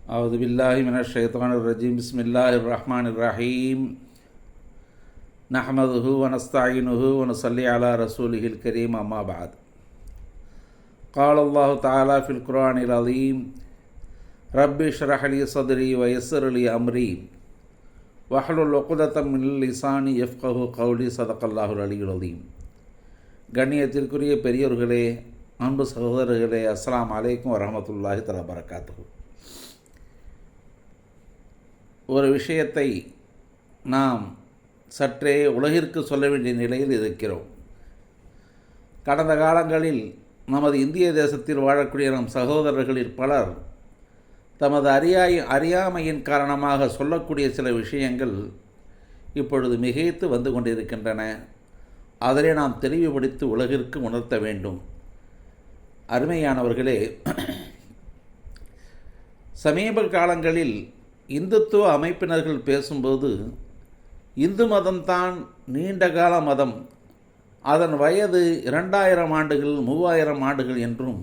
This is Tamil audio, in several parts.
أعوذ بالله من الشيطان الرجيم بسم الله الرحمن الرحيم نحمده ونستعينه ونصلي على رسوله الكريم أما بعد قال الله تعالى في القرآن العظيم رب اشرح لي صدري ويسر لي أمري واحلل عقدة من لساني يفقهوا قولي صدق الله العلي العظيم. கண்ணியத்திற்குரிய பெரியோர்களே, அன்பு சகோதரர்களே, அஸ்ஸலாமு அலைக்கும் வரஹ்மத்துல்லாஹி தஆலா பரகாத்துஹு. ஒரு விஷயத்தை நாம் சற்றே உலகிற்கு சொல்ல வேண்டிய நிலையில் இருக்கிறோம். கடந்த காலங்களில் நமது இந்திய தேசத்தில் வாழக்கூடிய நம் சகோதரர்களில் பலர் தமது அறியாமையின் காரணமாக சொல்லக்கூடிய சில விஷயங்கள் இப்பொழுது மிகைத்து வந்து கொண்டிருக்கின்றன. அதனை நாம் தெளிவுபடுத்தி உலகிற்கு உணர்த்த வேண்டும். அருமையானவர்களே, சமீப காலங்களில் இந்துத்துவ அமைப்பினர்கள் பேசும்போது இந்து மதம்தான் நீண்டகால மதம், அதன் வயது 2000 ஆண்டுகள் 3000 ஆண்டுகள் என்றும்,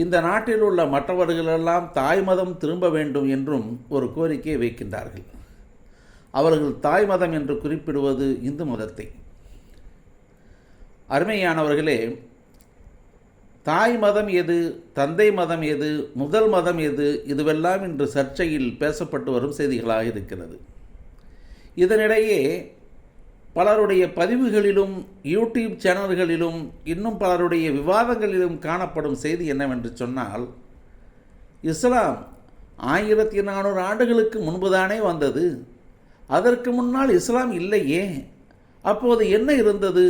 இந்த நாட்டில் உள்ள மற்றவர்களெல்லாம் தாய் மதம் திரும்ப வேண்டும் என்றும் ஒரு கோரிக்கையை வைக்கின்றார்கள். அவர்கள் தாய் மதம் என்று குறிப்பிடுவது இந்து மதத்தை. அருமையானவர்களே, தாய் மதம் எது, தந்தை மதம் எது, முதல் மதம் எது, இதுவெல்லாம் இன்று சர்ச்சையில் பேசப்பட்டு வரும் செய்திகளாக இருக்கிறது. இதனிடையே பலருடைய பதிவுகளிலும் யூடியூப் சேனல்களிலும் இன்னும் பலருடைய விவாதங்களிலும் காணப்படும் செய்தி என்னவென்று சொன்னால், இஸ்லாம் 1400 ஆண்டுகளுக்கு முன்புதானே வந்தது, அதற்கு முன்னால் இஸ்லாம் இல்லையே, அப்போது என்ன இருந்தது,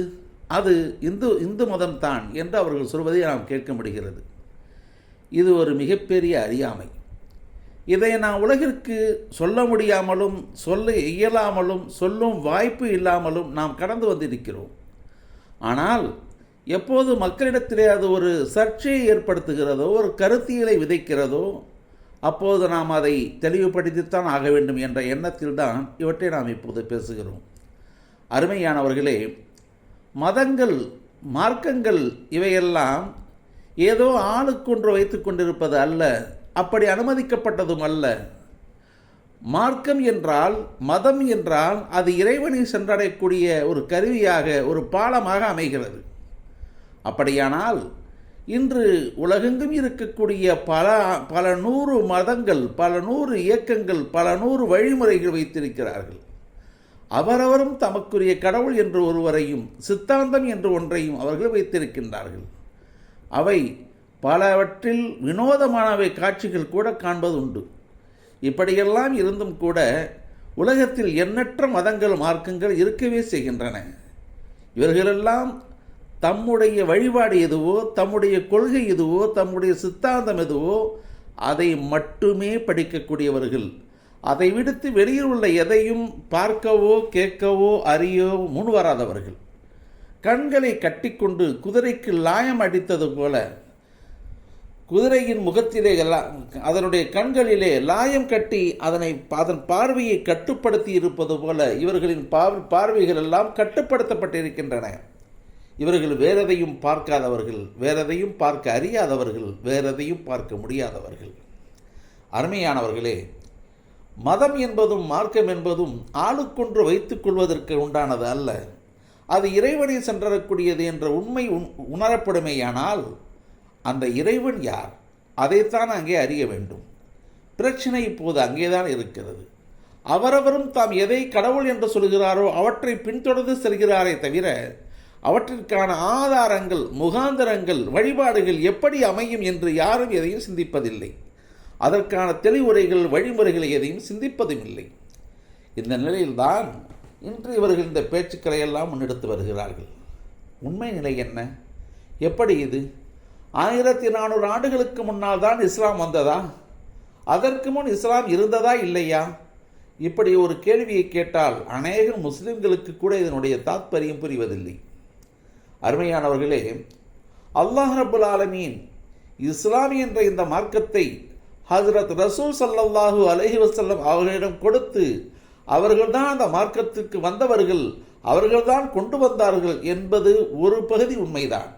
அது இந்து மதம்தான் என்று அவர்கள் சொல்வதை நாம் கேட்க முடிகிறது. இது ஒரு மிகப்பெரிய அறியாமை. இதை நாம் உலகிற்கு சொல்ல முடியாமலும் சொல்ல இயலாமலும் சொல்லும் வாய்ப்பு இல்லாமலும் நாம் கடந்து வந்திருக்கிறோம். ஆனால் எப்போது மக்களிடத்திலே அது ஒரு சர்ச்சையை ஏற்படுத்துகிறதோ, ஒரு கருத்தியலை விதைக்கிறதோ, அப்போது நாம் அதை தெளிவுபடுத்தித்தான் ஆக வேண்டும் என்ற எண்ணத்தில்தான் இவற்றை நாம் இப்போது பேசுகிறோம். அருமையானவர்களே, மதங்கள், மார்க்கங்கள் இவையெல்லாம் ஏதோ ஆளுக்கொன்று வைத்து கொண்டிருப்பது அல்ல, அப்படி அனுமதிக்கப்பட்டதும் அல்ல. மார்க்கம் என்றால், மதம் என்றால் அது இறைவனை சென்றடையக்கூடிய ஒரு கருவியாக, ஒரு பாலமாக அமைகிறது. அப்படியானால் இன்று உலகெங்கும் இருக்கக்கூடிய பல நூறு மதங்கள், பல நூறு இயக்கங்கள், பல நூறு வழிமுறைகள் வைத்திருக்கிறார்கள். அவரவரும் தமக்குரிய கடவுள் என்று ஒருவரையும் சித்தாந்தம் என்று ஒன்றையும் அவர்கள் வைத்திருக்கின்றார்கள். அவை பலவற்றில் வினோதமானவை காட்சிகள் கூட காண்பது உண்டு. இப்படியெல்லாம் இருந்தும் கூட உலகத்தில் எண்ணற்ற மதங்கள், மார்க்கங்கள் இருக்கவே செய்கின்றன. இவர்களெல்லாம் தம்முடைய வழிபாடு எதுவோ, தம்முடைய கொள்கை எதுவோ, தம்முடைய சித்தாந்தம் எதுவோ அதை மட்டுமே படிக்கக்கூடியவர்கள். அதை விடுத்து வெளியில் உள்ள எதையும் பார்க்கவோ கேட்கவோ அறியவோ முன்வராதவர்கள். கண்களை கட்டிக்கொண்டு குதிரைக்கு லாயம் அடித்தது போல குதிரையின் முகத்திலே அதனுடைய கண்களிலே லாயம் கட்டி அதன் பார்வையை கட்டுப்படுத்தி இருப்பது போல இவர்களின் பார்வைகள் எல்லாம் கட்டுப்படுத்தப்பட்டிருக்கின்றன. இவர்கள் வேறெதையும் பார்க்காதவர்கள், வேறெதையும் பார்க்க அறியாதவர்கள், வேறெதையும் பார்க்க முடியாதவர்கள். அருமையானவர்களே, மதம் என்பதும் மார்க்கம் என்பதும் ஆளுக்கொன்று வைத்துக் கொள்வதற்கு உண்டானது அல்ல. அது இறைவனை சென்றடக்கூடியது என்ற உண்மை உணரப்படுமேயானால் அந்த இறைவன் யார், அதைத்தான் அங்கே அறிய வேண்டும். பிரச்சனை இப்போது அங்கேதான் இருக்கிறது. அவரவரும் தாம் எதை கடவுள் என்று சொல்கிறாரோ அவற்றை பின்தொடர்ந்து செல்கிறாரே தவிர அவற்றிற்கான ஆதாரங்கள், முகாந்தரங்கள், வழிபாடுகள் எப்படி அமையும் என்று யாரும் எதையும் சிந்திப்பதில்லை. அதற்கான தெளிவுரைகள், வழிமுறைகளை எதையும் சிந்திப்பதும் இல்லை. இந்த நிலையில்தான் இன்று இவர்கள் இந்த பேச்சுக்களை எல்லாம் முன்னெடுத்து வருகிறார்கள். உண்மை நிலை என்ன? எப்படி இது? 1400 ஆண்டுகளுக்கு முன்னால் தான் இஸ்லாம் வந்ததா? அதற்கு முன் இஸ்லாம் இருந்ததா இல்லையா? இப்படி ஒரு கேள்வியை கேட்டால் அநேக முஸ்லிம்களுக்கு கூட இதனுடைய தாத்பரியம் புரிவதில்லை. அருமையானவர்களே, அல்லாஹ் ரப்புல் ஆலமீன் இஸ்லாம் என்ற இந்த மார்க்கத்தை ஹஜ்ரத் ரசூல் ஸல்லல்லாஹு அலைஹி வஸல்லம் அவர்களிடம் கொடுத்து அவர்கள்தான் அந்த மார்க்கத்திற்கு வந்தவர்கள், அவர்கள்தான் கொண்டு வந்தார்கள் என்பது ஒரு பகுதி உண்மைதான்.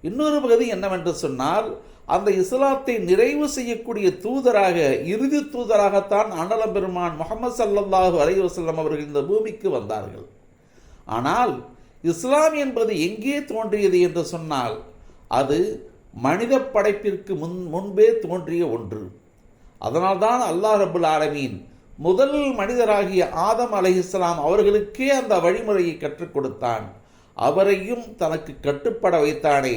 இன்னொரு பகுதி என்னவென்று சொன்னால், அந்த இஸ்லாத்தை நிறைவு செய்யக்கூடிய தூதராக, இறுதி தூதராகத்தான் அண்ணலம் பெருமான் முஹம்மது ஸல்லல்லாஹு அலைஹி வஸல்லம் அவர்கள் இந்த பூமிக்கு வந்தார்கள். ஆனால் இஸ்லாம் என்பது எங்கே தோன்றியது என்று சொன்னால் அது மனித படைப்பிற்கு முன்பே தோன்றிய ஒன்று. அதனால்தான் அல்லாஹ் ரப்புல் ஆலமீன் முதல் மனிதராகிய ஆதம் அலைஹிஸ்ஸலாம் அவர்களுக்கே அந்த வழிமுறையை கற்றுக் கொடுத்தான். அவரையும் தனக்கு கட்டுப்பட வைத்தானே,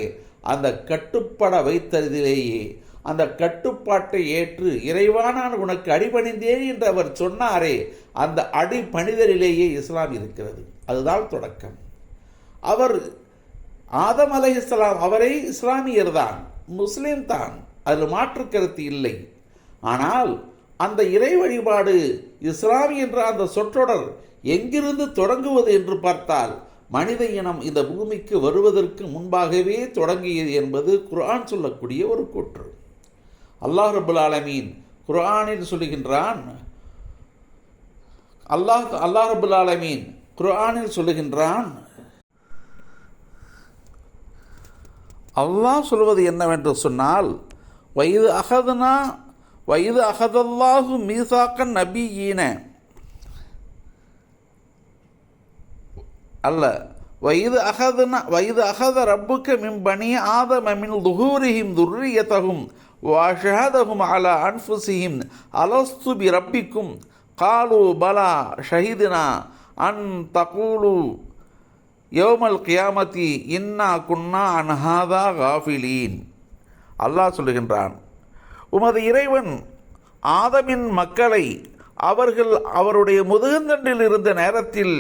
அந்த கட்டுப்பட வைத்ததிலேயே அந்த கட்டுப்பாட்டை ஏற்று இறைவா நான் உனக்கு அடிபணிந்தேன் என்று அவர் சொன்னாரே, அந்த அடிபணிதலிலேயே இஸ்லாம் இருக்கிறது. அதுதான் தொடக்கம். அவர் ஆதம் அலைஹிஸ்ஸலாம் அவரை இஸ்லாமியர் தான், முஸ்லீம் தான், அதில் மாற்று கருத்து இல்லை. ஆனால் அந்த இறை வழிபாடு இஸ்லாம் என்ற அந்த சொற்றொடர் எங்கிருந்து தொடங்குவது என்று பார்த்தால் மனித இனம் இந்த பூமிக்கு வருவதற்கு முன்பாகவே தொடங்கியது என்பது குர்ஆன் சொல்லக்கூடிய ஒரு கூற்று. அல்லாஹ் ரப்புல் ஆலமீன் குர்ஆனில் சொல்லுகின்றான், அல்லாஹ் ரப்புல் ஆலமீன் குர்ஆனில் சொல்லுகின்றான், அல்லாஹ் சொல்வது என்னவென்று சொன்னால், வயது அகதல்லாஹு மீசாக்கன் நபியீன அல்ல, வயது அகத ரப்புக்க மின் பனி ஆதம மின் துஹூரிஹிம் துர்ரியதஹும் வஷஹதஹும் அலா அன்ஃபுஸிஹிம் அலஸ்து பி ரப்பிக்கும் காலு பலா ஷஹிதுனா அன் தகூலு யௌமல் கியாமத்தி இன்னா குன்னா அன்ஹாதா காஃபிலீன். அல்லாஹ் சொல்லுகின்றான், உமது இறைவன் ஆதமின் மக்களை அவருடைய முதுகந்தண்டில் இருந்த நேரத்தில்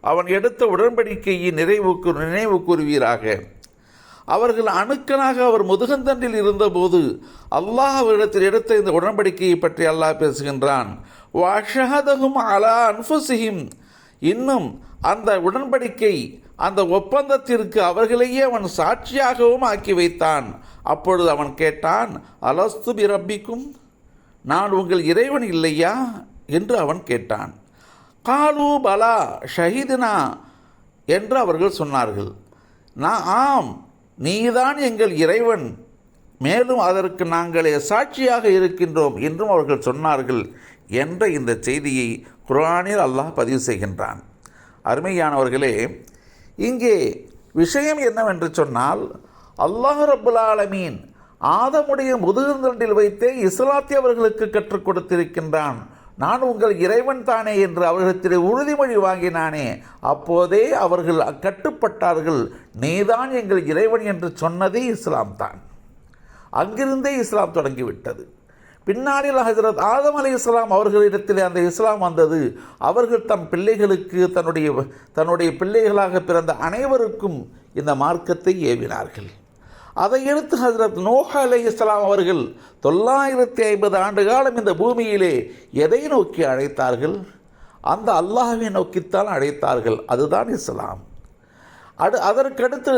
அவன் எடுத்த உடன்படிக்கையை நினைவு கூறுவீராக. அவர்கள் அணுக்கனாக அவர் முதுகந்தண்டில் இருந்தபோது அல்லாஹ் அவரிடத்தில் எடுத்த இந்த உடன்படிக்கையை பற்றி அல்லாஹ் பேசுகின்றான். வஷஹதஹும் அலா அன்ஃபுஸிஹிம், இன்னும் அந்த உடன்படிக்கை அந்த ஒப்பந்தத்திற்கு அவர்களையே அவன் சாட்சியாகவும் ஆக்கி வைத்தான். அப்பொழுது அவன் கேட்டான், அலஸ்து பி ரப்பிக்கும், நான் உங்கள் இறைவன் இல்லையா என்று அவன் கேட்டான். காலு பலா ஷஹீதுனா என்று அவர்கள் சொன்னார்கள். ஆம், நீதான் எங்கள் இறைவன், மேலும் அதற்கு நாங்களே சாட்சியாக இருக்கின்றோம் என்றும் அவர்கள் சொன்னார்கள் என்ற இந்த செய்தியை குர்ஆனில் அல்லாஹ் பதிவு செய்கின்றான். அருமையானவர்களே, இங்கே விஷயம் என்னவென்று சொன்னால், அல்லாஹ் ரப்புல் ஆலமீன் ஆதமுடைய முதுகந்தண்டில் வைத்தே இஸ்லாத்தை அவர்களுக்கு கற்றுக் கொடுத்திருக்கின்றான். நான் உங்கள் இறைவன் தானே என்று அவர்களிடத்தில் உறுதிமொழி வாங்கினானே, அப்போதே அவர்கள் கட்டுப்பட்டார்கள். நீதான் எங்கள் இறைவன் என்று சொன்னதே இஸ்லாம் தான். அங்கிருந்தே இஸ்லாம் தொடங்கிவிட்டது. பின்னாளில் ஹஜ்ரத் ஆதம் அலைஹிஸ்ஸலாம் அவர்களிடத்தில் அந்த இஸ்லாம் வந்தது. அவர்கள் தம் பிள்ளைகளுக்கு தன்னுடைய பிள்ளைகளாக பிறந்த அனைவருக்கும் இந்த மார்க்கத்தை ஏவினார்கள். அதையடுத்து ஹஜ்ரத் நூஹ் அலைஹிஸ்ஸலாம் அவர்கள் 950 ஆண்டு காலம் இந்த பூமியிலே எதை நோக்கி அழைத்தார்கள்? அந்த அல்லாஹ்வை நோக்கித்தான் அழைத்தார்கள். அதுதான் இஸ்லாம். அதற்கடுத்து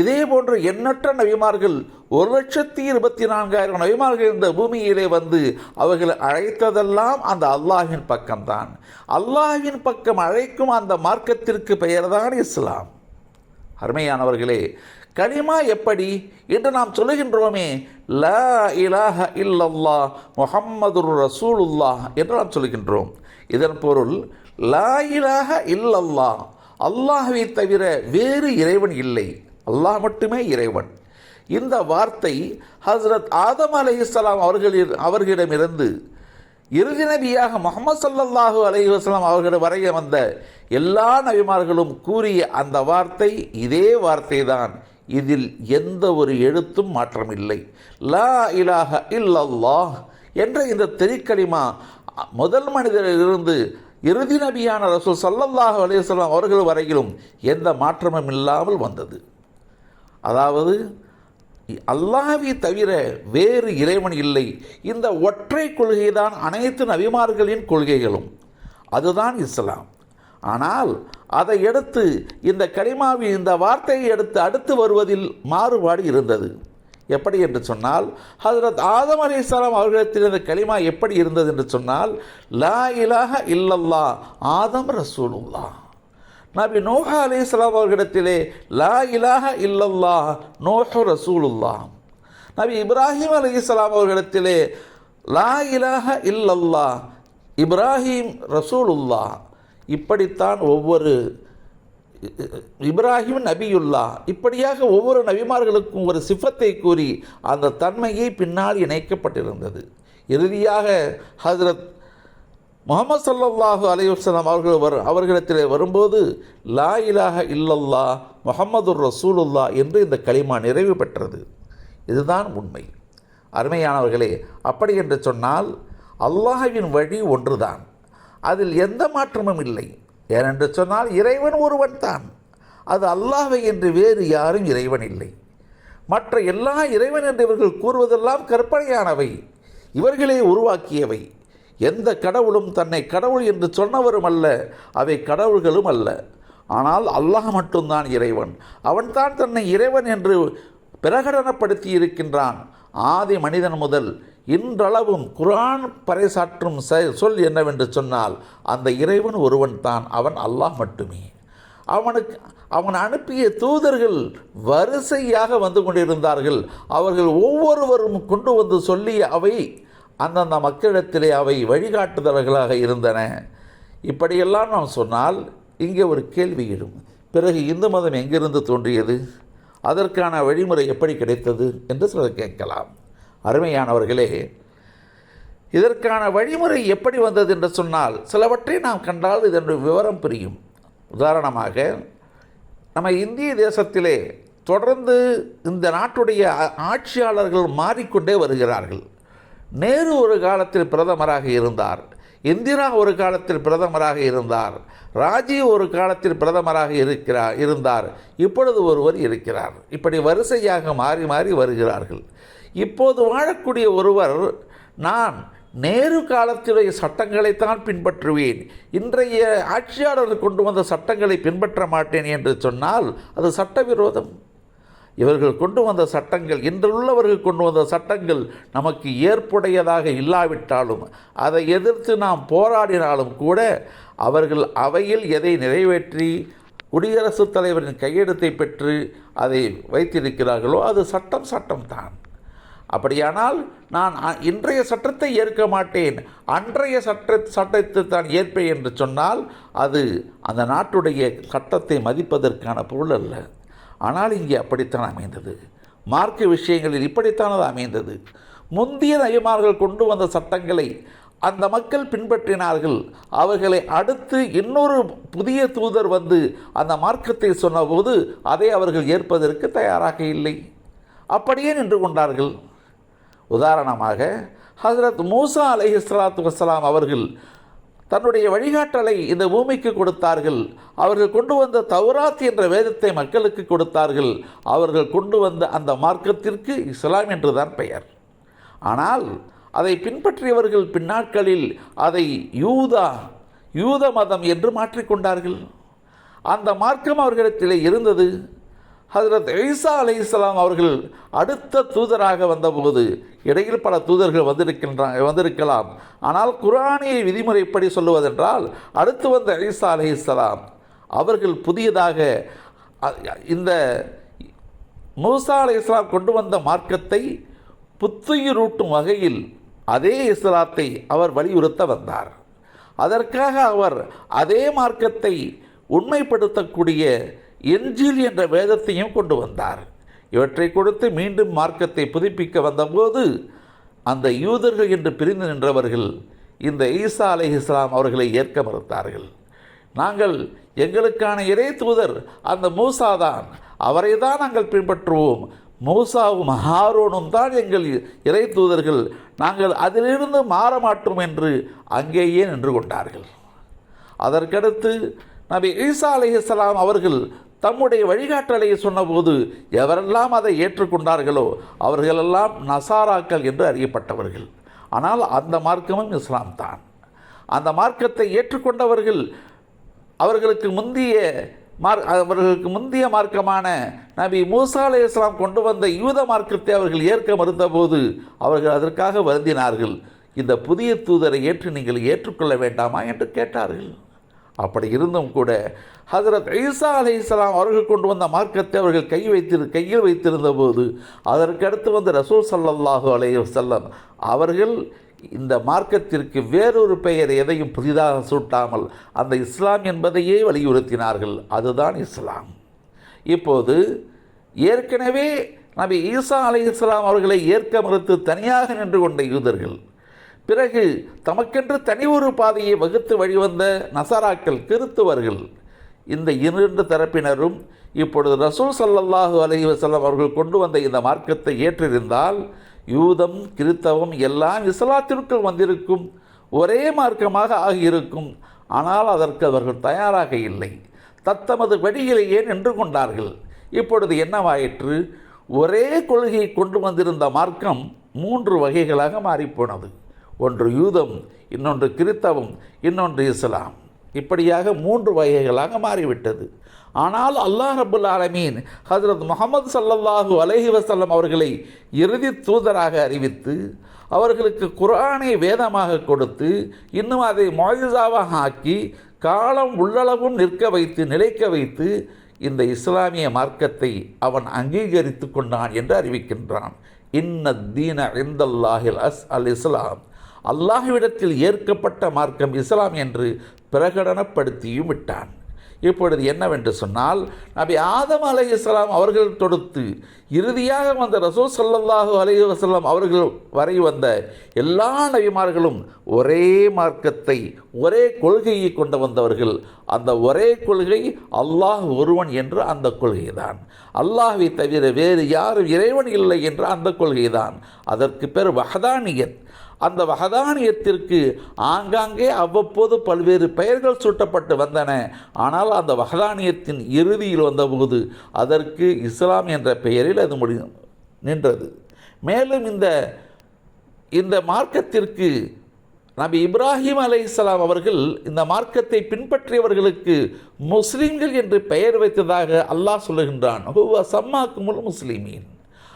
இதே போன்று எண்ணற்ற நபிமார்கள் 1,24,000 நபிமார்கள் இந்த பூமியிலே வந்து அவர்கள் அழைத்ததெல்லாம் அந்த அல்லாஹ்வின் பக்கம்தான். அல்லாஹ்வின் பக்கம் அழைக்கும் அந்த மார்க்கத்திற்கு பெயர்தான் இஸ்லாம். அருமையானவர்களே, கலிமா எப்படி என்று நாம் சொல்லுகின்றோமே, லா இலாஹ இல்லல்லாஹ் முஹம்மதுர் ரசூலுல்லாஹ் என்று நாம் சொல்லுகின்றோம். இதன் பொருள் லா இலாஹ இல்லல்லாஹ், அல்லாஹ்வை தவிர வேறு இறைவன் இல்லை, அல்லாஹ் மட்டுமே இறைவன். இந்த வார்த்தை ஹஸ்ரத் ஆதம் அலைஹிஸ்ஸலாம் அவர்களிடமிருந்து இறுதி நபியாக முஹம்மது ஸல்லல்லாஹு அலைஹி வஸல்லம் அவர்களிடம் வரைய வந்த எல்லா நபிமார்களும் கூறிய அந்த வார்த்தை இதே வார்த்தை தான். இதில் எந்த ஒரு எழுத்தும் மாற்றமில்லை. லா இலாஹ இல்லல்லாஹ் என்ற இந்த தெரிக்கலிமா முதல் மனிதரிலிருந்து இறுதி நபியான ரசூல் ஸல்லல்லாஹு அலைஹி வஸல்லம் அவர்கள் வரையிலும் எந்த மாற்றமும் இல்லாமல் வந்தது. அதாவது அல்லாஹ்வை தவிர வேறு இறைவன் இல்லை. இந்த ஒற்றை கொள்கை தான் அனைத்து நபிமார்களின் கொள்கைகளும். அதுதான் இஸ்லாம். ஆனால் அதை எடுத்து இந்த கலிமாவின் இந்த வார்த்தையை அடுத்து வருவதில் மாறுபாடு இருந்தது. எப்படி என்று சொன்னால், ஹஜ்ரத் ஆதம் அலைஹிஸ்ஸலாம் அவர்களிடத்தில் இந்த கலிமா எப்படி இருந்தது என்று சொன்னால், லா இலாஹ இல்லல்லாஹ் ஆதம் ரசூலுல்லாஹ். நபி நூஹ் அலைஹிஸ்ஸலாம் அவர்களிடத்திலே லா இலாஹ இல்லல்லாஹ் நூஹ் ரசூலுல்லாஹ். நபி இப்ராஹிம் அலைஹிஸ்ஸலாம் அவர்களிடத்திலே லா இலாஹ இல்லல்லாஹ் இப்ராஹிம் ரசூலுல்லாஹ், இப்படித்தான் ஒவ்வொரு இப்ராஹிம் நபியுல்லா, இப்படியாக ஒவ்வொரு நபிமார்களுக்கும் ஒரு சிஃபத்தை கூறி அந்த தன்மையை பின்னால் இணைக்கப்பட்டிருந்தது. இறுதியாக ஹஜ்ரத் முஹம்மது ஸல்லல்லாஹு அலைஹி வஸல்லம் அவர்களிடத்தில் வரும்போது லா இலாஹ இல்லல்லாஹ் முஹம்மதுர் ரசூலுல்லாஹ் என்று இந்த கலிமா நிறைவு பெற்றது. இதுதான் உண்மை. அருமையானவர்களே, அப்படி என்று சொன்னால் அல்லாஹ்வின் வழி ஒன்றுதான், அதில் எந்த மாற்றமும் இல்லை. ஏனென்று சொன்னால் இறைவன் ஒருவன் தான், அது அல்லாஹ்வை என்று வேறு யாரும் இறைவன் இல்லை. மற்ற எல்லா இறைவன் என்று இவர்கள் கூறுவதெல்லாம் கற்பனையானவை, இவர்களே உருவாக்கியவை. எந்த கடவுளும் தன்னை கடவுள் என்று சொன்னவரும் அல்ல, அவை கடவுள்களும் அல்ல. ஆனால் அல்லாஹ் மட்டும்தான் இறைவன். அவன்தான் தன்னை இறைவன் என்று பிரகடனப்படுத்தி இருக்கின்றான். ஆதி மனிதன் முதல் இன்றளவும் குர்ஆன் பறைசாற்றும் சொல் என்னவென்று சொன்னால் அந்த இறைவன் ஒருவன் தான், அவன் அல்லாஹ் மட்டுமே. அவன் அனுப்பிய தூதர்கள் வரிசையாக வந்து கொண்டிருந்தார்கள். அவர்கள் ஒவ்வொருவரும் கொண்டு வந்து சொல்லிய அவை அந்தந்த மக்களிடத்திலே அவை வழிகாட்டுதல்களாக இருந்தன. இப்படியெல்லாம் நாம் சொன்னால் இங்கே ஒரு கேள்வி எழும். பிறகு இந்து மதம் எங்கிருந்து தோன்றியது, அதற்கான வழிமுறை எப்படி கிடைத்தது என்று சிலர் கேட்கலாம். அருமையானவர்களே, இதற்கான வழிமுறை எப்படி வந்தது என்று சொன்னால் சிலவற்றை நாம் கண்டால் இதனுடைய விவரம் புரியும். உதாரணமாக, நம்ம இந்திய தேசத்திலே தொடர்ந்து இந்த நாட்டுடைய ஆட்சியாளர்கள் மாறிக்கொண்டே வருகிறார்கள். நேரு ஒரு காலத்தில் பிரதமராக இருந்தார், இந்திரா ஒரு காலத்தில் பிரதமராக இருந்தார், ராஜீவ் ஒரு காலத்தில் பிரதமராக இருந்தார், இப்பொழுது ஒருவர் இருக்கிறார். இப்படி வரிசையாக மாறி மாறி வருகிறார்கள். இப்போது வாழக்கூடிய ஒருவர், நான் நேரு காலத்திலேயே சட்டங்களைத்தான் பின்பற்றுவேன், இன்றைய ஆட்சியாளர்கள் கொண்டு வந்த சட்டங்களை பின்பற்ற மாட்டேன் என்று சொன்னால் அது சட்டவிரோதம். இவர்கள் கொண்டு வந்த சட்டங்கள், இன்றுள்ளவர்கள் கொண்டு வந்த சட்டங்கள் நமக்கு ஏற்புடையதாக இல்லாவிட்டாலும், அதை எதிர்த்து நாம் போராடினாலும் கூட அவர்கள் அவையில் எதை நிறைவேற்றி குடியரசுத் தலைவரின் கையெழுத்தை பெற்று அதை வைத்திருக்கிறார்களோ அது சட்டம்தான். அப்படியானால் நான் இன்றைய சட்டத்தை ஏற்க மாட்டேன், அன்றைய சட்டத்தை தான் ஏற்பேன் என்று சொன்னால் அது அந்த நாட்டுடைய சட்டத்தை மதிப்பதற்கான பொருள் அல்ல. ஆனால் இங்கே அப்படித்தான் அமைந்தது. மார்க்க விஷயங்களில் இப்படித்தான் அது அமைந்தது. முந்திய நபிமார்கள் கொண்டு வந்த சட்டங்களை அந்த மக்கள் பின்பற்றினார்கள். அவர்களை அடுத்து இன்னொரு புதிய தூதர் வந்து அந்த மார்க்கத்தை சொன்னபோது அதை அவர்கள் ஏற்பதற்கு தயாராக இல்லை, அப்படியே நின்று கொண்டார்கள். உதாரணமாக, ஹஜ்ரத் மூசா அலைஹிஸ்ஸலாத்து வஸ்ஸலாம் அவர்கள் தன்னுடைய வழிகாட்டலை இந்த பூமிக்கு கொடுத்தார்கள். அவர்கள் கொண்டு வந்த தௌராத் என்ற வேதத்தை மக்களுக்கு கொடுத்தார்கள். அவர்கள் கொண்டு வந்த அந்த மார்க்கத்திற்கு இஸ்லாம் என்றுதான் பெயர். ஆனால் அதை பின்பற்றியவர்கள் பின்னாட்களில் அதை யூத மதம் என்று மாற்றிக்கொண்டார்கள். அந்த மார்க்கம் அவர்களிடத்திலே இருந்தது. ஹஜ்ரத் ஈசா அலைஹிஸ்ஸலாம் அவர்கள் அடுத்த தூதராக வந்தபோது இடையில் பல தூதர்கள் வந்திருக்கலாம். ஆனால் குர்ஆனிய விதிமுறைப்படி சொல்லுவதென்றால் அடுத்து வந்த ஈசா அலைஹிஸ்ஸலாம் அவர்கள் புதியதாக இந்த மூசா அலைஹிஸ்ஸலாம் கொண்டு வந்த மார்க்கத்தை புத்துயிரூட்டும் வகையில் அதே இஸ்லாத்தை அவர் வலியுறுத்த வந்தார். அதற்காக அவர் அதே மார்க்கத்தை உண்மைப்படுத்தக்கூடிய இன்ஜீல் என்ற வேதத்தையும் கொண்டு வந்தார். இவற்றை கொடுத்து மீண்டும் மார்க்கத்தை புதுப்பிக்க வந்தபோது அந்த யூதர்கள் என்று பிரிந்து நின்றவர்கள் இந்த ஈசா அலைஹிஸ்ஸலாம் அவர்களை ஏற்க மறுத்தார்கள். நாங்கள் எங்களுக்கான இறை தூதர் அந்த மூசா தான், அவரை தான் நாங்கள் பின்பற்றுவோம், மூசாவும் ஹாரூனும் தான் எங்கள் இறை தூதர்கள், நாங்கள் அதிலிருந்து மாற மாட்டோம் என்று அங்கேயே நின்று கொண்டார்கள். அதற்கடுத்து நபி ஈசா அலைஹிஸ்ஸலாம் அவர்கள் தம்முடைய வழிகாட்டலை சொன்னபோது எவரெல்லாம் அதை ஏற்றுக்கொண்டார்களோ அவர்களெல்லாம் நசாராக்கள் என்று அறியப்பட்டவர்கள். ஆனால் அந்த மார்க்கமும் இஸ்லாம் தான். அந்த மார்க்கத்தை ஏற்றுக்கொண்டவர்கள் அவர்களுக்கு முந்திய மார்க்கமான நபி மூசா அலைஹிஸ்ஸலாம் கொண்டு வந்த யூத மார்க்கத்தை அவர்கள் ஏற்க மறுத்தபோது அவர்கள் அதற்காக வருந்தினார்கள். இந்த புதிய தூதரை ஏற்று நீங்கள் ஏற்றுக்கொள்ள வேண்டாமா என்று கேட்டார்கள். அப்படி இருந்தும் கூட ஹஜ்ரத் ஈசா அலைஹிஸ்ஸலாம் அவர்கள் கொண்டு வந்த மார்க்கத்தை அவர்கள் கையில் வைத்திருந்த போது அதற்கடுத்து வந்து ரசூல் ஸல்லல்லாஹு அலைஹி வஸல்லம் அவர்கள் இந்த மார்க்கத்திற்கு வேறொரு பெயர் எதையும் புதிதாக சூட்டாமல் அந்த இஸ்லாம் என்பதையே வலியுறுத்தினார்கள். அதுதான் இஸ்லாம். இப்போது ஏற்கனவே நபி ஈசா அலைஹிஸ்ஸலாம் அவர்களை ஏற்க மறுத்து தனியாக நின்று கொண்ட யூதர்கள், பிறகு தமக்கென்று தனி ஒரு பாதையை வகுத்து வழிவந்த நசாராக்கள், கிறித்துவர்கள், இந்த இரண்டு தரப்பினரும் இப்பொழுது ரசூல் ஸல்லல்லாஹு அலைஹி வஸல்லம் அவர்கள் கொண்டு வந்த இந்த மார்க்கத்தை ஏற்றிருந்தால் யூதம் கிறித்தவம் எல்லாம் இஸ்லாத்திற்குள் வந்திருக்கும், ஒரே மார்க்கமாக ஆகியிருக்கும். ஆனால் அதற்கு அவர்கள் தயாராக இல்லை. தத்தமது வழியிலேயே நின்று கொண்டார்கள். இப்பொழுது என்னவாயிற்று? ஒரே கொள்கையை கொண்டு வந்திருந்த மார்க்கம் 3 வகைகளாக மாறிப்போனது. ஒன்று யூதம், இன்னொன்று கிறித்தவம், இன்னொன்று இஸ்லாம். இப்படியாக 3 வகைகளாக மாறிவிட்டது. ஆனால் அல்லாஹ் ரப்புல் ஆலமீன் ஹஜ்ரத் முஹம்மது ஸல்லல்லாஹு அலைஹி வஸல்லம் அவர்களை இறுதி தூதராக அறிவித்து அவர்களுக்கு குர்ஆனை வேதமாக கொடுத்து இன்னும் அதை முஅஜிஸாவாக ஆக்கி காலம் உள்ளளவும் நிலைக்க வைத்து இந்த இஸ்லாமிய மார்க்கத்தை அவன் அங்கீகரித்து கொண்டான் என்று அறிவிக்கின்றான். இன்னத் தீன இன்தல்லாஹில் அல் இஸ்லாம், அல்லாஹ்விடத்தில் ஏற்கப்பட்ட மார்க்கம் இஸ்லாம் என்று பிரகடனப்படுத்தியும் விட்டான். இப்பொழுது என்னவென்று சொன்னால், நபி ஆதம் அலைஹிஸ்ஸலாம் அவர்கள் தொடுத்து இறுதியாக வந்த ரசூல் ஸல்லல்லாஹு அலைஹி வஸல்லம் அவர்கள் வரை வந்த எல்லா நபிமார்களும் ஒரே மார்க்கத்தை, ஒரே கொள்கையை கொண்டு வந்தவர்கள். அந்த ஒரே கொள்கை அல்லாஹ் ஒருவன் என்ற அந்த கொள்கைதான். அல்லாஹ்வை தவிர வேறு யாரும் இறைவன் இல்லை என்ற அந்த கொள்கைதான். அதற்கு பேர் வஹதானியத். அந்த வஹதானியத்திற்கு ஆங்காங்கே அவ்வப்போது பல்வேறு பெயர்கள் சூட்டப்பட்டு வந்தன. ஆனால் அந்த வஹதானியத்தின் இறுதியில் வந்தபோது அதற்கு இஸ்லாம் என்ற பெயரில் அது நின்றது. மேலும் இந்த மார்க்கத்திற்கு நபி இப்ராஹிம் அலைஹிஸ்ஸலாம் அவர்கள் இந்த மார்க்கத்தை பின்பற்றியவர்களுக்கு முஸ்லிம்கள் என்று பெயர் வைத்ததாக அல்லாஹ் சொல்லுகின்றான். ஹுவ சம்மாக்குமுல் முஸ்லிமீன்,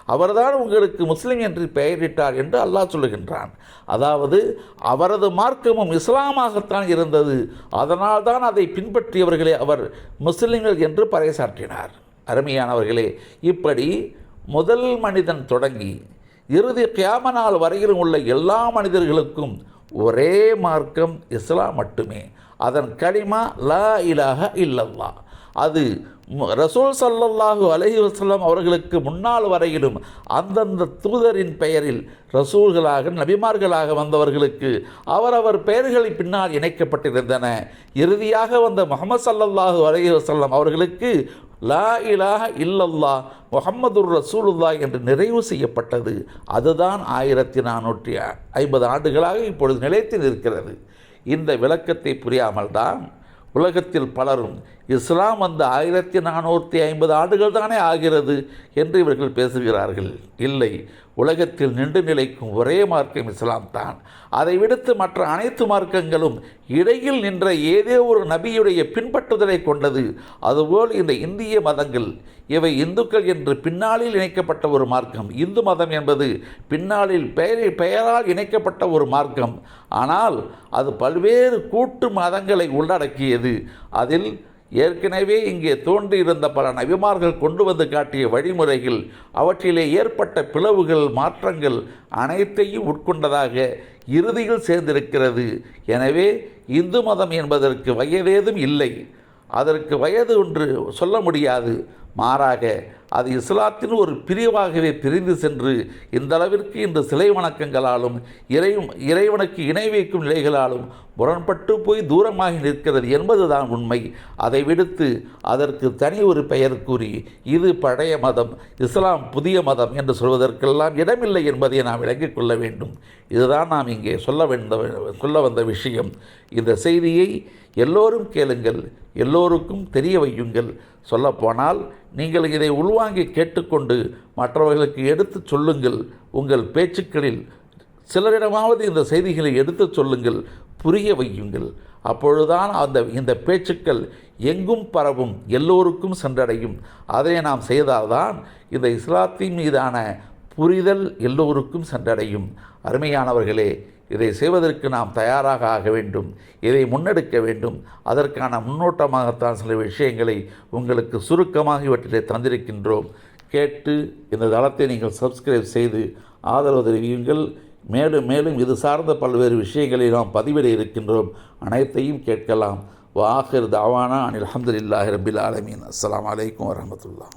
அவர்தான் உங்களுக்கு முஸ்லிம் என்று பெயரிட்டார் என்று அல்லாஹ் சொல்லுகின்றான். அதாவது அவரது மார்க்கமும் இஸ்லாமாகத்தான் இருந்தது. அதனால் தான் அதை பின்பற்றியவர்களே அவர் முஸ்லிம்கள் என்று பறைசாற்றினார். அருமையானவர்களே, இப்படி முதல் மனிதன் தொடங்கி இறுதி கியாம நாள் வரையிலும் உள்ள எல்லா மனிதர்களுக்கும் ஒரே மார்க்கம் இஸ்லாம் மட்டுமே. அதன் கலிமா லா இலாஹ இல்லல்லாஹ். அது ரசூல் ஸல்லல்லாஹு அலைஹி வஸல்லம் அவர்களுக்கு முன்னால் வரையிலும் அந்தந்த தூதரின் பெயரில் ரசூல்களாக நபிமார்களாக வந்தவர்களுக்கு அவரவர் பெயர்களை பின்னால் இணைக்கப்பட்டிருந்தன. இறுதியாக வந்த முஹம்மது ஸல்லல்லாஹு அலைஹி வஸல்லம் அவர்களுக்கு லா இலாஹ இல்லல்லாஹ் முஹம்மதுர் ரசூலுல்லாஹ் என்று நிறைவு செய்யப்பட்டது. அதுதான் 1450 ஆண்டுகளாக இப்பொழுது நிலைத்து நிற்கிறது. இந்த விளக்கத்தை புரியாமல் தான் உலகத்தில் பலரும் இஸ்லாம் வந்து 1450 ஆண்டுகள் தானே ஆகிறது என்று இவர்கள் பேசுகிறார்கள். இல்லை, உலகத்தில் நின்று நிலைக்கும் ஒரே மார்க்கம் இஸ்லாம் தான். அதை விடுத்து மற்ற அனைத்து மார்க்கங்களும் இடையில் நின்ற ஏதோ ஒரு நபியுடைய பின்பற்றுதலை கொண்டது. அதுபோல் இந்த இந்திய மதங்கள் இவை இந்துக்கள் என்று பின்னாளில் இணைக்கப்பட்ட ஒரு மார்க்கம். இந்து மதம் என்பது பின்னாளில் பெயரால் இணைக்கப்பட்ட ஒரு மார்க்கம். ஆனால் அது பல்வேறு கூட்டு மதங்களை உள்ளடக்கியது. அதில் ஏற்கனவே இங்கே தோன்றியிருந்த பல நபிமார்கள் கொண்டு வந்து காட்டிய வழிமுறைகள், அவற்றிலே ஏற்பட்ட பிளவுகள், மாற்றங்கள் அனைத்தையும் உட்கொண்டதாக இறுதியில் சேர்ந்திருக்கிறது. எனவே இந்து மதம் என்பதற்கு வயதேதும் இல்லை. அதற்கு வயது ஒன்று சொல்ல முடியாது. மாறாக அது இஸ்லாத்தின் ஒரு பிரிவாகவே பிரிந்து சென்று இந்த அளவிற்கு இன்று சிலை வணக்கங்களாலும் இறைவனுக்கு இணை வைக்கும் நிலைகளாலும் முரண்பட்டு போய் தூரமாகி நிற்கிறது என்பதுதான் உண்மை. அதை விடுத்து அதற்கு தனி ஒரு பெயர் கூறி இது பழைய மதம், இஸ்லாம் புதிய மதம் என்று சொல்வதற்கெல்லாம் இடமில்லை என்பதை நாம் விளங்கிக் கொள்ள வேண்டும். இதுதான் நாம் இங்கே சொல்ல வந்த விஷயம். இந்த செய்தியை எல்லோரும் கேளுங்கள், எல்லோருக்கும் தெரிய வையுங்கள். சொல்லப்போனால் நீங்கள் இதை உள்வாங்கி கேட்டுக்கொண்டு மற்றவர்களுக்கு எடுத்து சொல்லுங்கள். உங்கள் பேச்சுக்களில் சிலரிடமாவது இந்த செய்திகளை எடுத்து சொல்லுங்கள், புரிய வையுங்கள். அப்பொழுதுதான் இந்த பேச்சுக்கள் எங்கும் பரவும், எல்லோருக்கும் சென்றடையும். அதை நாம் செய்தால்தான் இந்த இஸ்லாத்தின் மீதான புரிதல் எல்லோருக்கும் சென்றடையும். அருமையானவர்களே, இதை செய்வதற்கு நாம் தயாராக ஆக வேண்டும், இதை முன்னெடுக்க வேண்டும். அதற்கான முன்னோட்டமாகத்தான் சில விஷயங்களை உங்களுக்கு சுருக்கமாக இவற்றிலே தந்திருக்கின்றோம். கேட்டு இந்த தளத்தை நீங்கள் சப்ஸ்கிரைப் செய்து ஆதரவு தெரிவியுங்கள். மேலும் மேலும் இது சார்ந்த பல்வேறு விஷயங்களை நாம் பதிவிட இருக்கின்றோம். அனைத்தையும் கேட்கலாம். வாஹிர் தாவானா அனில் அல்ஹம்துலில்லாஹி ரப்பில் ஆலமீன். அஸ்ஸலாமு அலைக்கும் வரஹ்மத்துல்லாஹ்.